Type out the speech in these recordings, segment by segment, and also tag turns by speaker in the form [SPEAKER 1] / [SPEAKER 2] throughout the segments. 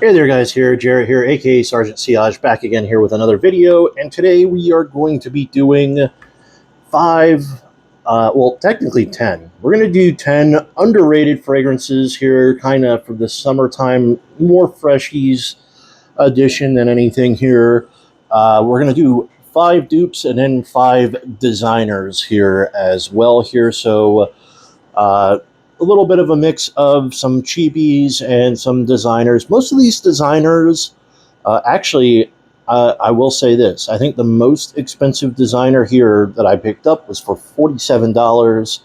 [SPEAKER 1] Hey there guys, Jared here, aka Sergeant Siage, back again here with another video, and today we are going to be doing technically 10. We're going to do 10 underrated fragrances here, kind of for the summertime, more freshies edition than anything here. We're going to do 5 dupes and then 5 designers here as well here, so a little bit of a mix of some cheapies and some designers. Most of these designers, I will say this. I think the most expensive designer here that I picked up was for $47,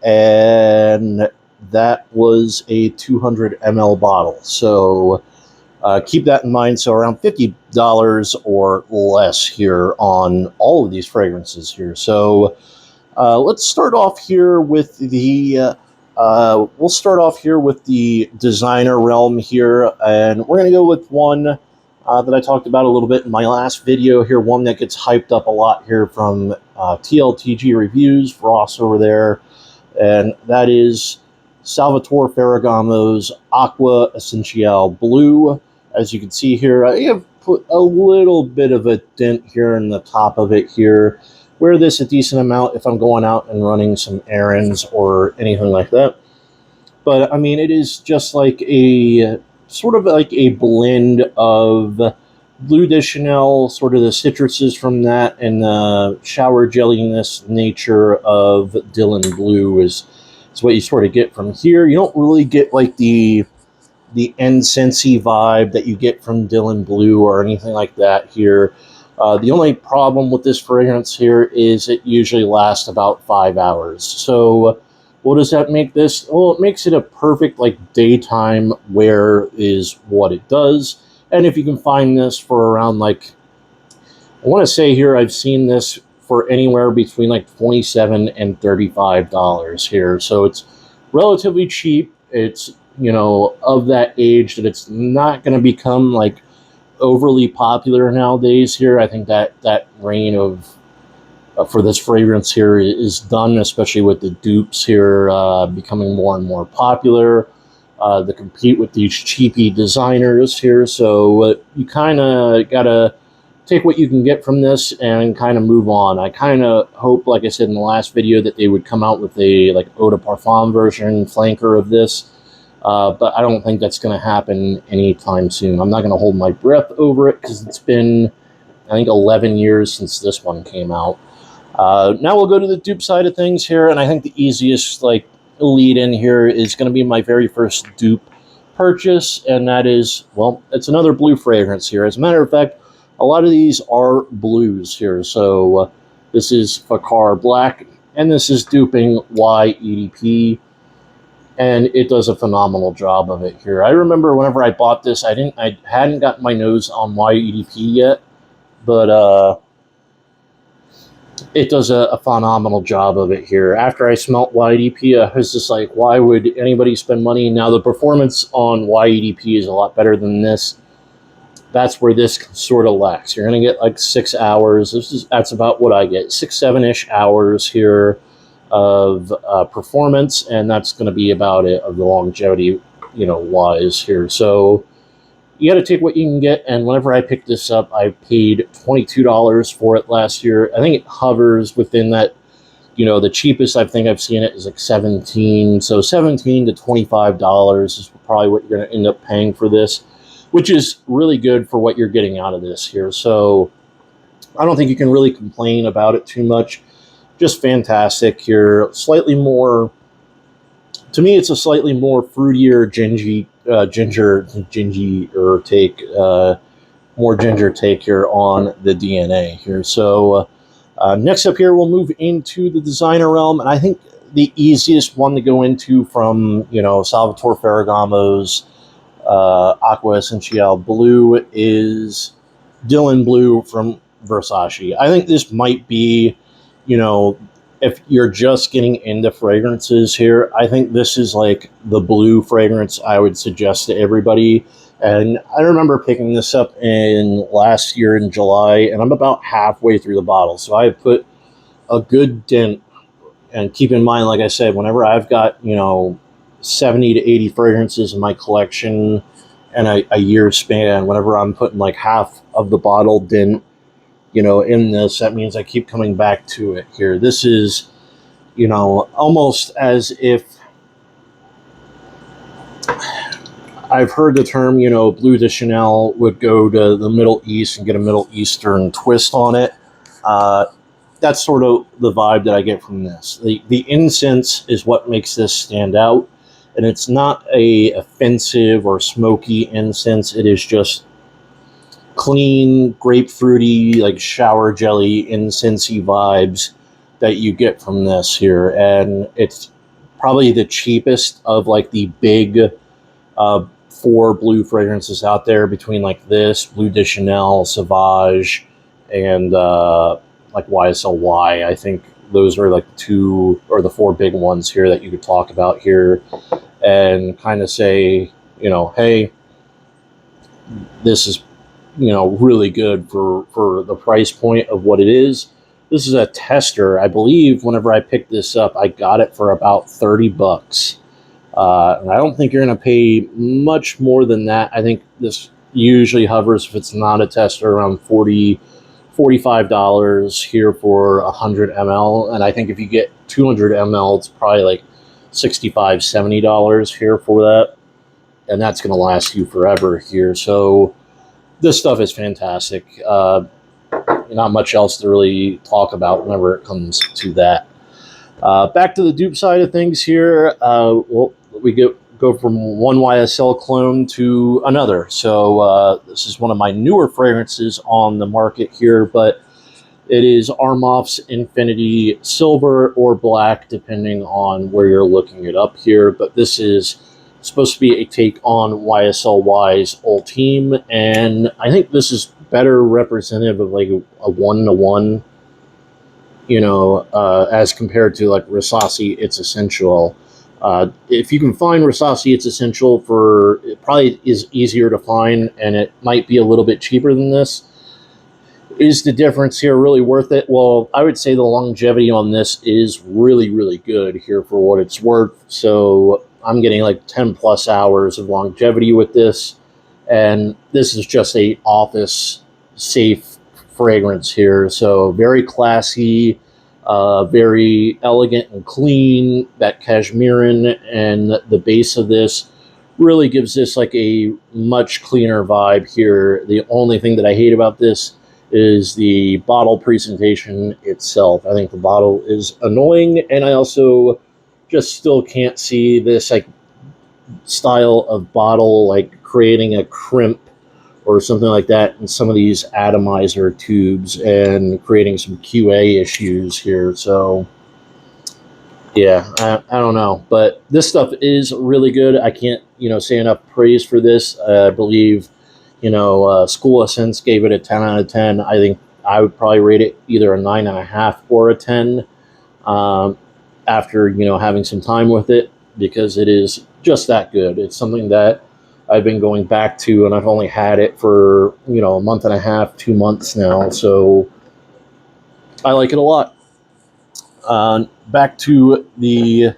[SPEAKER 1] and that was a 200 ml bottle. So keep that in mind. So around $50 or less here on all of these fragrances here. So let's start off here with the we'll start off here with the designer realm here, and we're going to go with one that I talked about a little bit in my last video here, one that gets hyped up a lot here from TLTG Reviews, Ross over there, and that is Salvatore Ferragamo's Acqua Essenziale Blue. As you can see here, I have put a little bit of a dent here in the top of it here. Wear this a decent amount if I'm going out and running some errands or anything like that. But I mean, it is just like a sort of like a blend of Bleu de Chanel, sort of the citruses from that, and the shower jelliness nature of Dylan Blue is what you sort of get from here. You don't really get like the incensey vibe that you get from Dylan Blue or anything like that here. The only problem with this fragrance here is it usually lasts about 5 hours. So what does that make this? Well, it makes it a perfect like daytime wear is what it does. And if you can find this for around like, I want to say here I've seen this for anywhere between like $27 and $35 here. So it's relatively cheap. It's, you know, of that age that it's not going to become like overly popular nowadays here. I think that reign of for this fragrance here is done, especially with the dupes here becoming more and more popular to compete with these cheapy designers here. So you kind of gotta take what you can get from this and kind of move on. I kind of hope, like I said in the last video, that they would come out with a like eau de parfum version flanker of this. But I don't think that's going to happen anytime soon. I'm not going to hold my breath over it because it's been, I think, 11 years since this one came out. Now we'll go to the dupe side of things here, and I think the easiest like lead in here is going to be my very first dupe purchase, and that is, well, it's another blue fragrance here. As a matter of fact, a lot of these are blues here. So this is Facar Black, and this is duping YEDP. And it does a phenomenal job of it here. I remember whenever I bought this, I hadn't gotten my nose on YEDP yet, but it does a phenomenal job of it here. After I smelt YEDP, I was just like, why would anybody spend money? Now the performance on YEDP is a lot better than this. That's where this sort of lacks. You're going to get like 6 hours. That's about what I get, 6-7-ish hours here of performance, and that's going to be about it of the longevity, you know, wise here. So you got to take what you can get, and whenever I picked this up, I paid $22 for it last year. I think it hovers within that, you know, the cheapest I think I've seen it is like 17, so $17 to $25 is probably what you're going to end up paying for this, which is really good for what you're getting out of this here. So I don't think you can really complain about it too much. Just fantastic here. Slightly more, to me, it's a slightly more fruitier ginger take, more ginger take here on the DNA here. So next up here, we'll move into the designer realm, and I think the easiest one to go into from, you know, Salvatore Ferragamo's Acqua Essenziale Blue is Dylan Blue from Versace. I think this might be, you know, if you're just getting into fragrances here, I think this is like the blue fragrance I would suggest to everybody. And I remember picking this up in last year in July, and I'm about halfway through the bottle. So I put a good dent. And keep in mind, like I said, whenever I've got, you know, 70 to 80 fragrances in my collection, in a year span. Whenever I'm putting like half of the bottle didn't, in this, that means I keep coming back to it here. This is, almost as if I've heard the term, Bleu de Chanel would go to the Middle East and get a Middle Eastern twist on it. That's sort of the vibe that I get from this. The incense is what makes this stand out, and it's not a offensive or smoky incense. It is just clean, grapefruity, like shower jelly, incensey vibes that you get from this here, and it's probably the cheapest of like the big four blue fragrances out there, between like this, Bleu de Chanel, Sauvage, and like YSLY. I think those are like the two or the four big ones here that you could talk about here and kind of say, hey, this is, really good for the price point of what it is. This is a tester. I believe whenever I picked this up, I got it for about $30. And I don't think you're going to pay much more than that. I think this usually hovers, if it's not a tester, around $45 here for 100 ml. And I think if you get 200 ml, it's probably like $65, $70 here for that. And that's going to last you forever here. So this stuff is fantastic. Not much else to really talk about whenever it comes to that. Back to the dupe side of things here. We go from one YSL clone to another. So this is one of my newer fragrances on the market here, but it is Armaf's Infinity Silver or Black, depending on where you're looking it up here. But this is supposed to be a take on YSLY's Ultime, and I think this is better representative of like a one-to-one, as compared to like Rasasi It's Essential. If you can find Rasasi It's Essential, it probably is easier to find, and it might be a little bit cheaper than this. Is the difference here really worth it? Well, I would say the longevity on this is really, really good here for what it's worth. So I'm getting like 10 plus hours of longevity with this, and this is just a office safe fragrance here. So very classy, very elegant and clean. That cashmerean and the base of this really gives this like a much cleaner vibe here. The only thing that I hate about this is the bottle presentation itself. I think the bottle is annoying, and I also just still can't see this like style of bottle like creating a crimp or something like that in some of these atomizer tubes and creating some QA issues here. So yeah, I don't know, but this stuff is really good. I can't say enough praise for this. I believe School of Scents gave it a 10 out of 10. I think I would probably rate it either a 9.5 or a 10 after having some time with it, because it is just that good. It's something that I've been going back to, and I've only had it for a month and a half, 2 months now, so I like it a lot. Back to the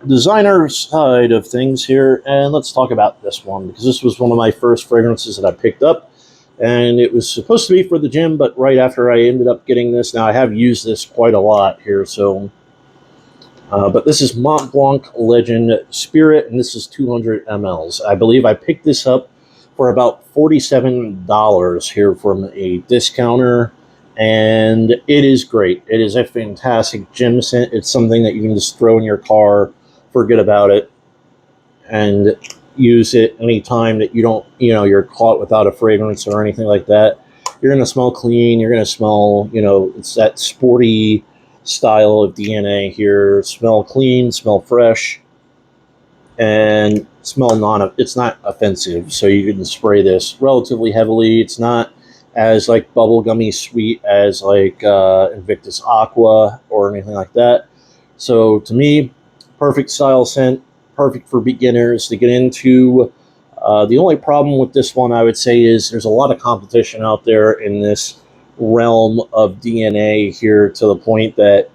[SPEAKER 1] designer side of things here, and let's talk about this one, because this was one of my first fragrances that I picked up, and it was supposed to be for the gym, but right after I ended up getting this. Now I have used this quite a lot here, so but this is Mont Blanc Legend Spirit, and this is 200 mLs. I believe I picked this up for about $47 here from a discounter, and it is great. It is a fantastic gym scent. It's something that you can just throw in your car, forget about it, and use it anytime that you don't, you're caught without a fragrance or anything like that. You're going to smell clean. You're going to smell, it's that sporty style of DNA here. Smell clean, smell fresh, and it's not offensive. So you can spray this relatively heavily. It's not as like bubblegummy sweet as like Invictus Aqua or anything like that. So to me, perfect style scent, perfect for beginners to get into. The only problem with this one, I would say, is there's a lot of competition out there in this realm of DNA here, to the point that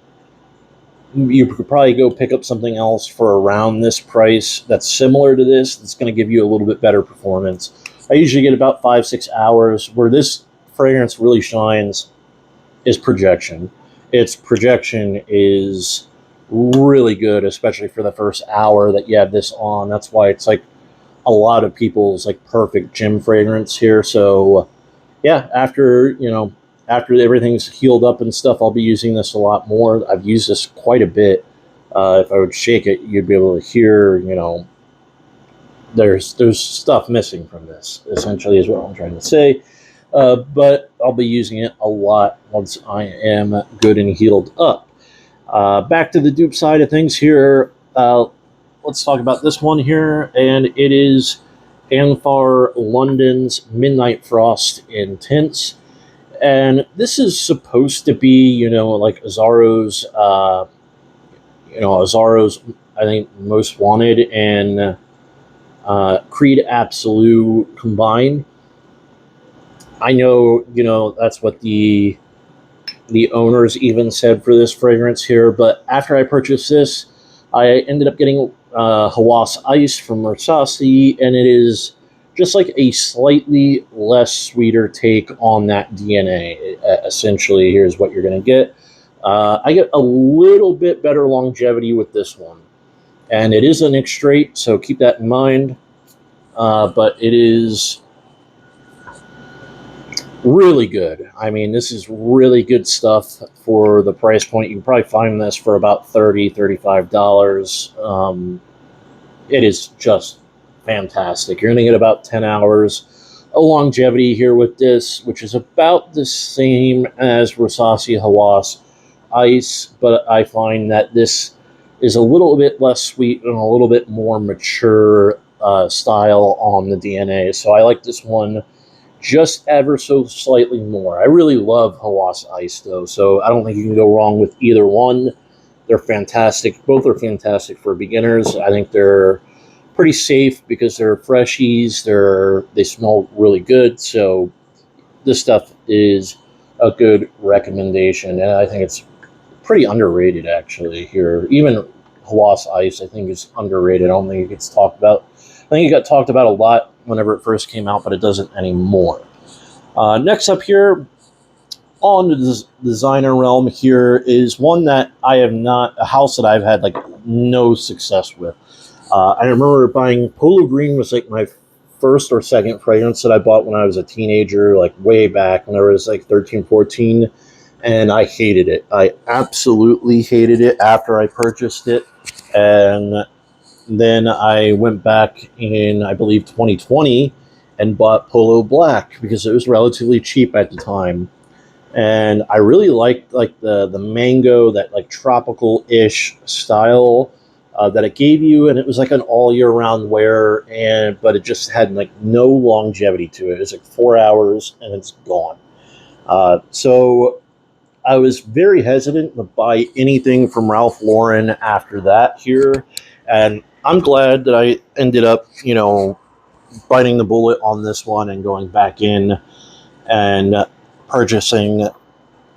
[SPEAKER 1] you could probably go pick up something else for around this price that's similar to this, that's going to give you a little bit better performance. I usually get about 5-6 hours. Where this fragrance really shines is projection. Its projection is really good, especially for the first hour that you have this on. That's why it's like a lot of people's like perfect gym fragrance here. So yeah, after everything's healed up and stuff, I'll be using this a lot more. I've used this quite a bit. If I would shake it, you'd be able to hear, there's stuff missing from this, essentially, is what I'm trying to say. But I'll be using it a lot once I am good and healed up. Back to the dupe side of things here. Let's talk about this one here, and it is Anfar London's Midnight Frost Intense. And this is supposed to be, like Azzaro's, Azzaro's, I think, Most Wanted and Creed Absolute combined. I know, that's what the owners even said for this fragrance here, but after I purchased this, I ended up getting Hawas Ice from Versace, and it is just like a slightly less sweeter take on that DNA. Essentially, here's what you're going to get. I get a little bit better longevity with this one, and it is a Nick Straight, so keep that in mind. But it is really good. I mean, this is really good stuff for the price point. You can probably find this for about $30, $35. It is just fantastic. You're going to get about 10 hours of longevity here with this, which is about the same as Versace Hawas Ice, but I find that this is a little bit less sweet and a little bit more mature style on the DNA. So I like this one just ever so slightly more. I really love Hawas Ice, though, so I don't think you can go wrong with either one. They're fantastic. Both are fantastic for beginners. I think they're pretty safe because they're freshies. They smell really good, so this stuff is a good recommendation, and I think it's pretty underrated, actually, here. Even Hawas Ice, I think, is underrated. I don't think it gets talked about. I think it got talked about a lot whenever it first came out, but it doesn't anymore. Next up here, on the designer realm here, is one that I have not, a house that I've had like no success with. I remember buying Polo Green was like my first or second fragrance that I bought when I was a teenager, like way back when I was like 13, 14, and I hated it. I absolutely hated it after I purchased it, and then I went back in, I believe, 2020 and bought Polo Black because it was relatively cheap at the time. And I really liked like the mango, that like tropical-ish style that it gave you, and it was like an all year round wear, but it just had like no longevity to it. It was like 4 hours and it's gone. So I was very hesitant to buy anything from Ralph Lauren after that here, and I'm glad that I ended up, biting the bullet on this one and going back in and purchasing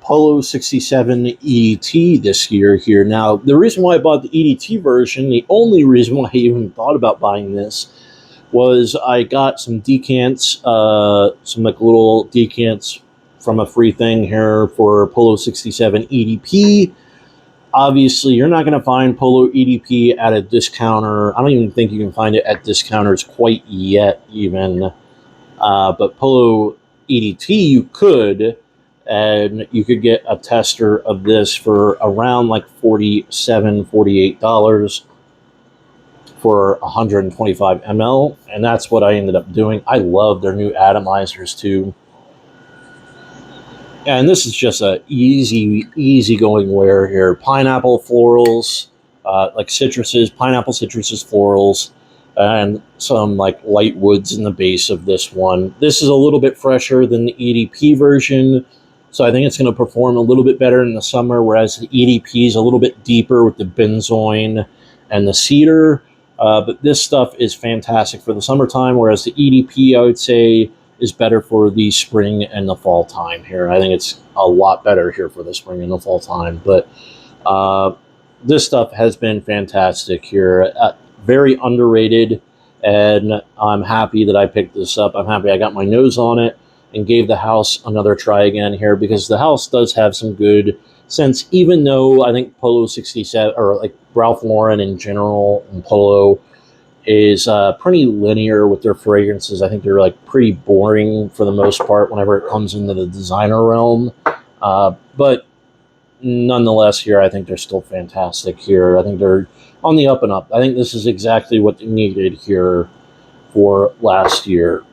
[SPEAKER 1] Polo 67 EDT this year here. Now, the reason why I bought the EDT version, the only reason why I even thought about buying this, was I got some decants, some like little decants from a free thing here for Polo 67 EDP. Obviously, you're not going to find Polo EDP at a discounter. I don't even think you can find it at discounters quite yet, even. But Polo EDT, you could, and you could get a tester of this for around like $47, $48 for 125 ml, and that's what I ended up doing. I love their new atomizers too. And this is just a easy going wear here. Pineapple florals, like citruses, pineapple citruses florals, and some like light woods in the base of this one. This is a little bit fresher than the EDP version, so I think it's going to perform a little bit better in the summer, whereas the EDP is a little bit deeper with the benzoin and the cedar. But this stuff is fantastic for the summertime, whereas the EDP, I would say, is better for the spring and the fall time here. I think it's a lot better here for the spring and the fall time. But this stuff has been fantastic here. Very underrated, and I'm happy that I picked this up. I'm happy I got my nose on it and gave the house another try again here, because the house does have some good scents, even though I think Polo 67, or like Ralph Lauren in general, and Polo is pretty linear with their fragrances. I think they're like pretty boring for the most part whenever it comes into the designer realm. But nonetheless, here I think they're still fantastic. Here, I think they're on the up and up. I think this is exactly what they needed here for last year.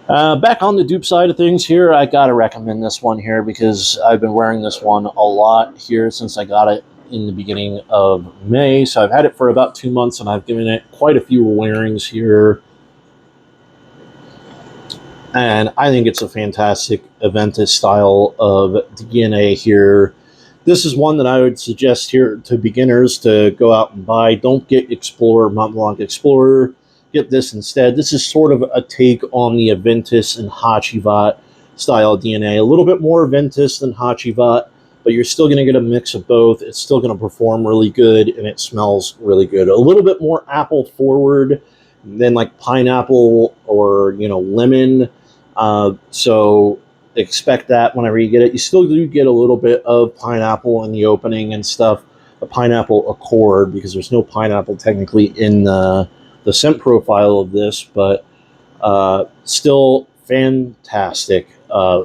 [SPEAKER 1] Back on the dupe side of things here, I gotta recommend this one here because I've been wearing this one a lot here since I got it in the beginning of May. So I've had it for about 2 months, and I've given it quite a few wearings here. And I think it's a fantastic Aventus style of DNA here. This is one that I would suggest here to beginners to go out and buy. Don't get Explorer, Mont Blanc Explorer. Get this instead. This is sort of a take on the Aventus and Hachivat style DNA. A little bit more Aventus than Hachivat, but you're still going to get a mix of both. It's still going to perform really good, and it smells really good. A little bit more apple forward than like pineapple or, lemon. So expect that whenever you get it. You still do get a little bit of pineapple in the opening and stuff. A pineapple accord, because there's no pineapple technically in the scent profile of this, but still fantastic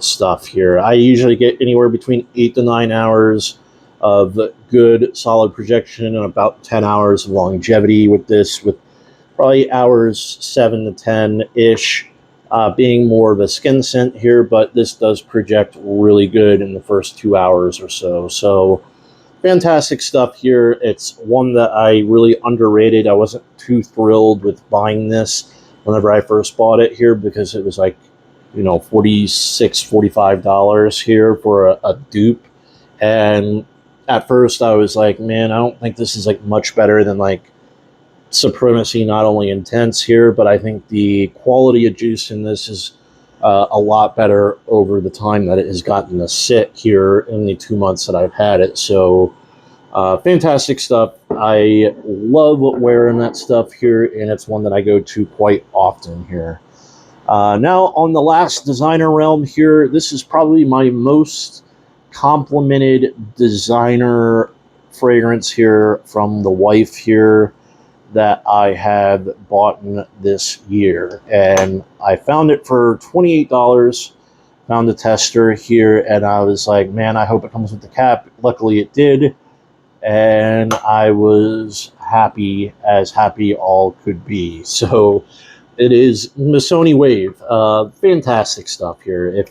[SPEAKER 1] stuff here. I usually get anywhere between 8 to 9 hours of good solid projection and about 10 hours of longevity with this, with probably hours 7 to 10-ish being more of a skin scent here, but this does project really good in the first 2 hours or so. So fantastic stuff here. It's one that I really underrated. I wasn't too thrilled with buying this whenever I first bought it here, because it was like, $46, $45 here for a dupe. And at first I was like, man, I don't think this is like much better than like Supremacy Not Only Intense here, but I think the quality of juice in this is a lot better over the time that it has gotten to sit here in the 2 months that I've had it. So fantastic stuff. I love wearing that stuff here, and it's one that I go to quite often here. Now on the last designer realm here, this is probably my most complimented designer fragrance here from the wife here that I have bought this year, and I found it for $28. Found the tester here, and I was like, man, I hope it comes with the cap. Luckily it did, and I was happy as happy all could be. So it is Missoni Wave. Fantastic stuff here. It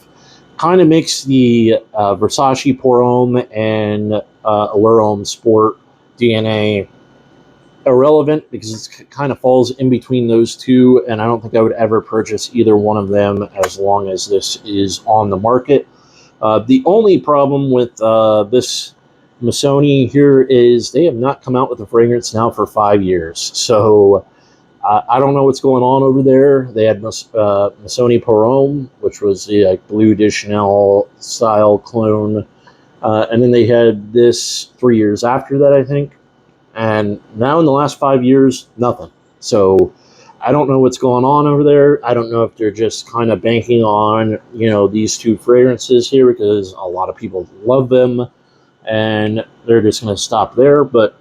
[SPEAKER 1] kind of makes the Versace Pour Homme and Allure Homme Sport DNA irrelevant, because it kind of falls in between those two, and I don't think I would ever purchase either one of them as long as this is on the market. The only problem with this Missoni here is they have not come out with a fragrance now for 5 years. So I don't know what's going on over there. They had Missoni Pour Homme, which was the Bleu de Chanel style clone, and then they had this 3 years after that, I think. And now in the last 5 years, nothing. So I don't know what's going on over there. I don't know if they're just kind of banking on, these two fragrances here because a lot of people love them, and they're just going to stop there. But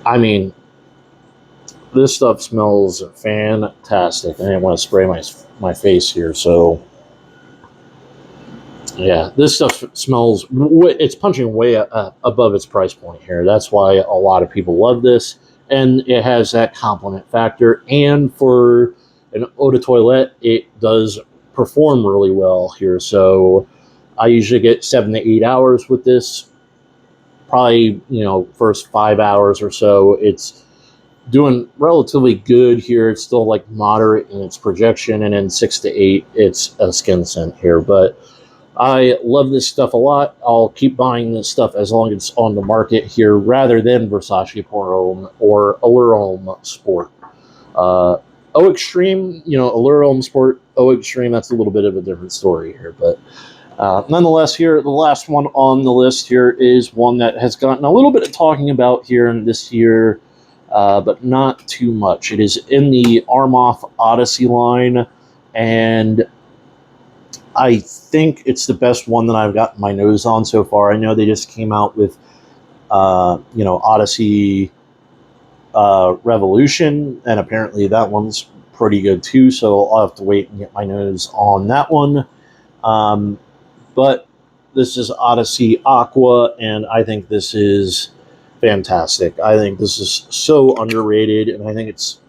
[SPEAKER 1] I mean, this stuff smells fantastic. I didn't want to spray my face here, so yeah, this stuff smells, it's punching way above its price point here. That's why a lot of people love this, and it has that compliment factor. And for an eau de toilette, it does perform really well here. So I usually get 7 to 8 hours with this. Probably, first 5 hours or so, it's doing relatively good here. It's still like moderate in its projection, and then 6 to 8, it's a skin scent here. But I love this stuff a lot. I'll keep buying this stuff as long as it's on the market here, rather than Versace Pour Homme or Allure Homme Sport. Eau Extreme, Allure Homme Sport, Eau Extreme, that's a little bit of a different story here. But Nonetheless, here, the last one on the list here is one that has gotten a little bit of talking about here in this year, but not too much. It is in the Armoff Odyssey line, and I think it's the best one that I've gotten my nose on so far. I know they just came out with, Odyssey Revolution, and apparently that one's pretty good too, so I'll have to wait and get my nose on that one. But this is Odyssey Aqua, and I think this is fantastic. I think this is so underrated, and I think it's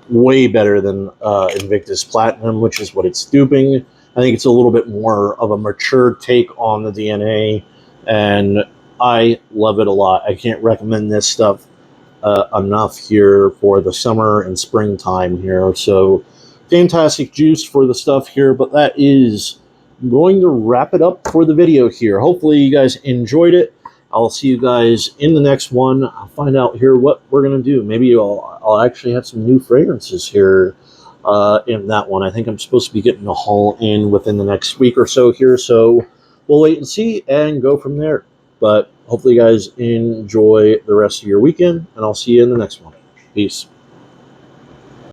[SPEAKER 1] way better than Invictus Platinum, which is what it's duping. I think it's a little bit more of a mature take on the DNA, and I love it a lot. I can't recommend this stuff enough here for the summer and springtime here. So, fantastic juice for the stuff here, but that is going to wrap it up for the video here. Hopefully you guys enjoyed it. I'll see you guys in the next one. I'll find out here what we're going to do. Maybe I'll actually have some new fragrances here in that one. I think I'm supposed to be getting a haul in within the next week or so here, so we'll wait and see and go from there. But hopefully you guys enjoy the rest of your weekend, and I'll see you in the next one. Peace.